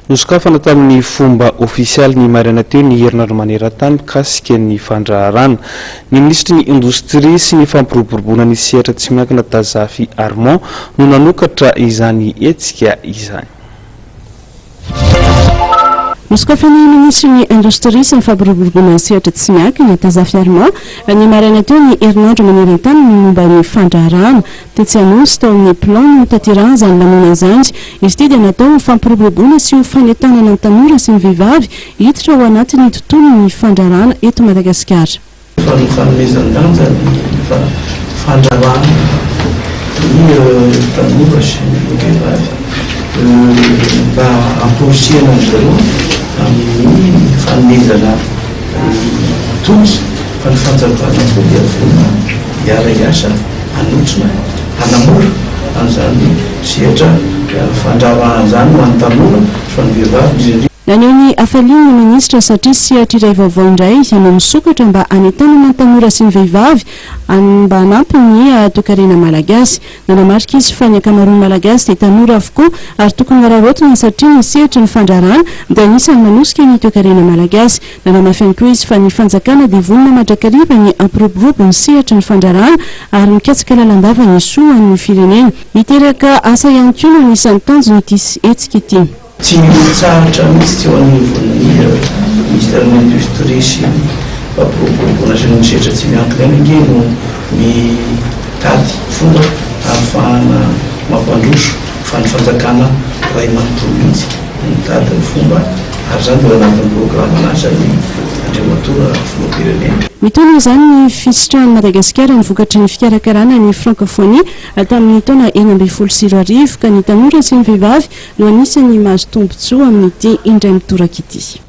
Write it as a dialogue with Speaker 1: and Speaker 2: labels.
Speaker 1: nosokafana tamin'ny fomba ofisialy ny marina teo ny herinandro maneran-tany mikasika ny fandraharana. Ny ministry ny indostria sy ny fampiroboroboana ny sehatra tsy miankina Tazafy Armand no nanokatra izany hetsika izany.
Speaker 2: Nosokafana ministry ny indostria sy ny fampiroboroboana ny sehatra tsy miankina Tazafy Armand ny marina teo ny herinandro maneran-tany momba ny fandraharana tetsy anonsy tao amin'ny plan ny tatirana izany lamona izany. Izy ity dia natao fampiroboroboana sy ho fanentanana ny tanora sy ny vehivavy hiditra ao anatin'ny tontolo ny fandraharana eto Madagasikara.
Speaker 3: Fanomezan-danja ny fandraharana ny tanora sy ny vehivavy mba amporisihana ny zareo amin'ny fanomezana toky fa ny fanjakana koa dia vona hiara hiasa hanotrona hanamora an'izany sehatra fandraharana izany ho an'ny tanora sy ho an'ny vehivavy indrindra.
Speaker 2: Naneo ny afaliany ny ministra satria sehatra iray vaovao indray ianao misokatra mba hanentanana ny tanora sy ny vehivavy mba hanampy ny toe-karena malagasy. Nanamarika izy fa ny ankamaroany malagasy dia tanora avokoa ary tokony hararaotina satria ny sehatra ny fandraharana dia anisan'ny manosika ny toe-karena malagasy. Nanamafy ihany koa izy fa ny fanjakana dia vonona mandrakariva ny ampiroborobo ny sehatra ny fandraharana ary mikatsika lalandava ny soan'ny firenena. Miteraka asa ihany koa no anisan'ny tanjona ity hetsika ity.
Speaker 3: Tsy tsaratra misy teo anivon'ny ministère ny indostria sy fampiroboroboana sy ny sehatra tsy miankina inge no mitady fomba ahafahana mampandroso fa ny fanjakana ray manontolo mihitsy mitady ny fomba ary izany dia anatin'ny programme anazy andriamatora filoham-pirenena.
Speaker 2: Mitondra izany ny fisitrahan'i Madagasikara ny vokatry ny fikarakarana ny francophonie tamin'ny taona 2024 ka ny tanora sy ny vehivavy no anisany mahazo tombontsoa amin'ity indray mitoraka ity.